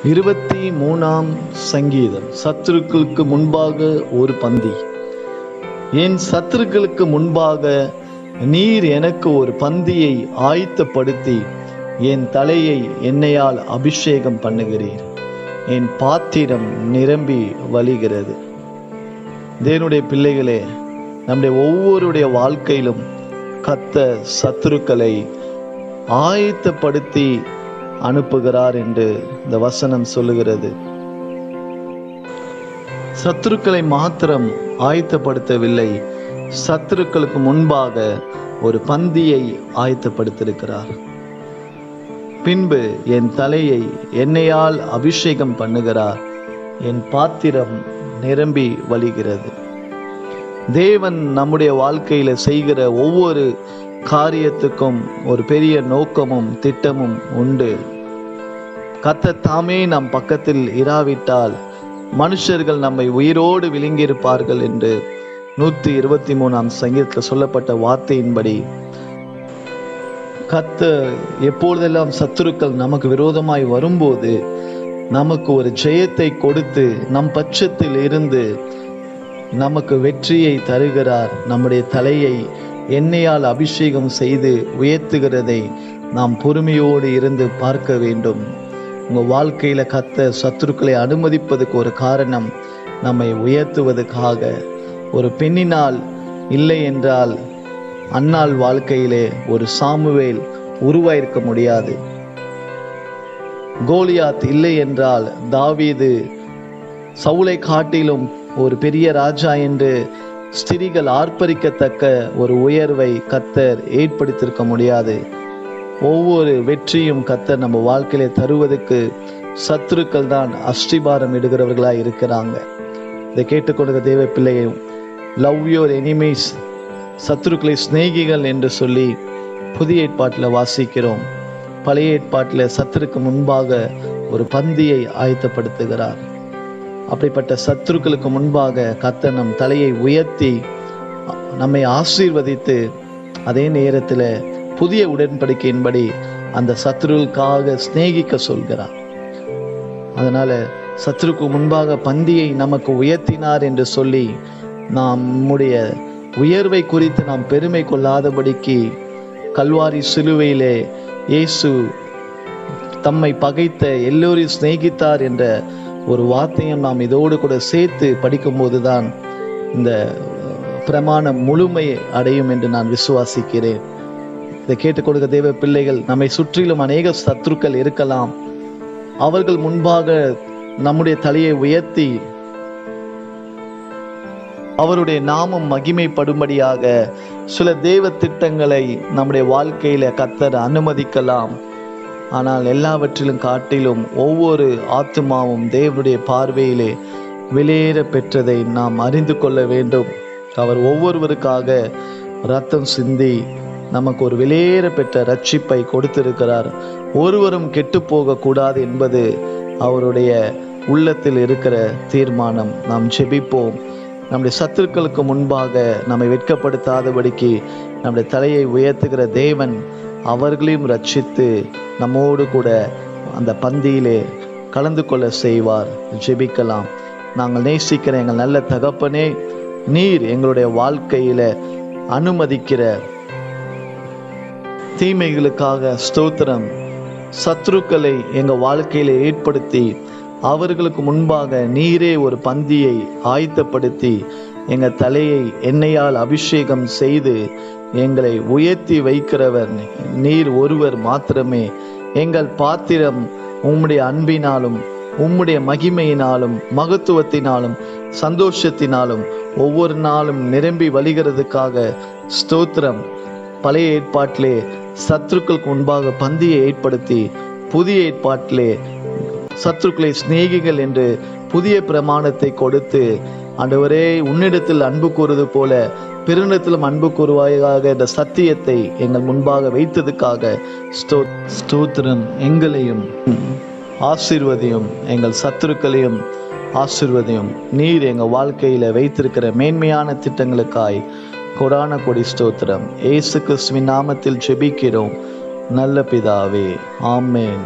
23ஆம் சங்கீதம். சத்துருக்களுக்கு முன்பாக ஒரு பந்தி. என் சத்துருக்களுக்கு முன்பாக நீர் எனக்கு ஒரு பந்தியை ஆயத்தப்படுத்தி என் தலையை எண்ணெயால் அபிஷேகம் பண்ணுகிறீர். என் பாத்திரம் நிரம்பி வழிகிறது. தேவனுடைய பிள்ளைகளே, நம்முடைய ஒவ்வொருடைய வாழ்க்கையிலும் கர்த்தர் சத்துருக்களை ஆயத்தப்படுத்தி அனுப்புகிறார் என்று இந்த வசனம் சொல்லுகிறது. சத்துருக்களை மாத்திரம் ஆயத்தப்படுத்தவில்லை, சத்துருக்களுக்கு முன்பாக ஒரு பந்தியை ஆயத்தப்படுத்தியிருக்கிறார். பின்பு என் தலையை எண்ணெயால் அபிஷேகம் பண்ணுகிறார். என் பாத்திரம் நிரம்பி வழிகிறது. தேவன் நம்முடைய வாழ்க்கையில செய்கிற ஒவ்வொரு காரியத்துக்கும் ஒரு பெரிய நோக்கமும் திட்டமும் உண்டு. கர்த்தர் தாமே நம் பக்கத்தில் இராவிட்டால் மனுஷர்கள் நம்மை உயிரோடு விழுங்கியிருப்பார்கள் என்று 123ஆம் சங்கீதத்தில் சொல்லப்பட்ட வார்த்தையின்படி கர்த்தர் எப்பொழுதெல்லாம் சத்துருக்கள் நமக்கு விரோதமாய் வரும்போது நமக்கு ஒரு ஜெயத்தை கொடுத்து நம் பட்சத்தில் இருந்து நமக்கு வெற்றியை தருகிறார். நம்முடைய தலையை எண்ணெயால் அபிஷேகம் செய்து உயர்த்துகிறதை நாம் பொறுமையோடு இருந்து பார்க்க வேண்டும். உங்கள் வாழ்க்கையில கர்த்தர் சத்துருக்களை அனுமதிப்பதற்கு ஒரு காரணம் நம்மை உயர்த்துவதற்காக. ஒரு பெண்ணினால் இல்லை என்றால் அன்னாள் வாழ்க்கையிலே ஒரு சாமுவேல் உருவாயிருக்க முடியாது. கோலியாத் இல்லை என்றால் தாவீது சவுலை காட்டிலும் ஒரு பெரிய ராஜா என்று ஸ்திரீகள் ஆர்ப்பரிக்கத்தக்க ஒரு உயர்வை கர்த்தர் ஏற்படுத்தியிருக்க முடியாது. ஒவ்வொரு வெற்றியும் கர்த்தர் நம்ம வாழ்க்கையில தருவதற்கு சத்துருக்கள் தான் அஸ்திபாரம் இடுகிறவர்களாக இருக்கிறாங்க. இதை கேட்டுக்கொண்ட தேவ பிள்ளையும், லவ் யுவர் எனிமீஸ், சத்துருக்களை சிநேகிகள் என்று சொல்லி புதிய ஏற்பாட்டில் வாசிக்கிறோம். பழைய ஏற்பாட்டில் சத்துருக்கு முன்பாக ஒரு பந்தியை ஆயத்தப்படுத்துகிறார். அப்படிப்பட்ட சத்துருக்களுக்கு முன்பாக கர்த்தர் நம் தலையை உயர்த்தி நம்மை ஆசீர்வதித்து அதே நேரத்தில் புதிய உடன்படிக்கையின்படி அந்த சத்துருவுக்காக சிநேகிக்க சொல்கிறார். அதனால சத்துருக்கு முன்பாக பந்தியை நமக்கு உயர்த்தினார் என்று சொல்லி நம்முடைய உயர்வை குறித்து நாம் பெருமை கொள்ளாதபடிக்கு கல்வாரி சிலுவையிலே இயேசு தம்மை பகைத்த எல்லோரையும் சிநேகித்தார் என்ற ஒரு வார்த்தையும் நாம் இதோடு கூட சேர்த்து படிக்கும்போது தான் இந்த பிரமாணம் முழுமை அடையும் என்று நான் விசுவாசிக்கிறேன். இதை கேட்டுக்கொடுக்க தேவ பிள்ளைகள், நம்மை சுற்றிலும் அநேக சத்துருக்கள் இருக்கலாம். அவர்கள் முன்பாக நம்முடைய தலையை உயர்த்தி அவருடைய நாமம் மகிமைப்படும்படியாக சில தேவ திட்டங்களை நம்முடைய வாழ்க்கையில கர்த்தர் அனுமதிக்கலாம். ஆனால் எல்லாவற்றிலும் காட்டிலும் ஒவ்வொரு ஆத்துமாவும் தேவனுடைய பார்வையிலே வெளியேற பெற்றதை நாம் அறிந்து கொள்ள வேண்டும். அவர் ஒவ்வொருவருக்காக இரத்தம் சிந்தி நமக்கு ஒரு வெளியேற பெற்ற ரட்சிப்பை கொடுத்திருக்கிறார். ஒருவரும் கெட்டு போக கூடாது என்பது அவருடைய உள்ளத்தில் இருக்கிற தீர்மானம். நாம் ஜெபிப்போம். நம்முடைய சத்துருக்களுக்கு முன்பாக நம்மை வெட்கப்படுத்தாதபடிக்கு நம்முடைய தலையை உயர்த்துகிற தேவன் அவர்களையும் ரட்சித்து நம்மோடு கூட அந்த பந்தியிலே கலந்து கொள்ள செய்வார். ஜெபிக்கலாம். நாங்கள் நேசிக்கிற எங்கள் நல்ல தகப்பனே, நீர் எங்களுடைய வாழ்க்கையில அனுமதிக்கிற தீமைகளுக்காக ஸ்தோத்திரம். சத்துருக்களை எங்கள் வாழ்க்கையில ஏற்படுத்தி அவர்களுக்கு முன்பாக நீரே ஒரு பந்தியை ஆயத்தப்படுத்தி எங்கள் தலையை எண்ணெயால் அபிஷேகம் செய்து எங்களை உயர்த்தி வைக்கிறவர் நீர் ஒருவர் மாத்திரமே. எங்கள் பாத்திரம் உம்முடைய அன்பினாலும் உம்முடைய மகிமையினாலும் மகத்துவத்தினாலும் சந்தோஷத்தினாலும் ஒவ்வொரு நாளும் நிரம்பி வழிகிறதுக்காக ஸ்தோத்திரம். பழைய ஏற்பாட்டிலே சத்துருக்களுக்கு முன்பாக பந்தியை ஏற்படுத்தி புதிய ஏற்பாட்டிலே சத்துருக்களை சிநேகிகள் என்று புதிய பிரமாணத்தை கொடுத்து, ஆண்டவரே உன்னிடத்தில் அன்பு கூறுவது போல பிறனிடத்திலும் அன்பு கூறுவாயாக என்ற சத்தியத்தை எங்கள் முன்பாக வைத்ததுக்காக ஸ்தோத்திரம். எங்களையும் ஆசீர்வதியும், எங்கள் சத்துருக்களையும் ஆசீர்வதியும். நீர் எங்கள் வாழ்க்கையில வைத்திருக்கிற மேன்மையான திட்டங்களுக்காய் கொடான கொடி ஸ்தோத்திரம். இயேசு கிறிஸ்துவின் நாமத்தில் ஜெபிக்கிறோம் நல்ல பிதாவே, ஆமென்.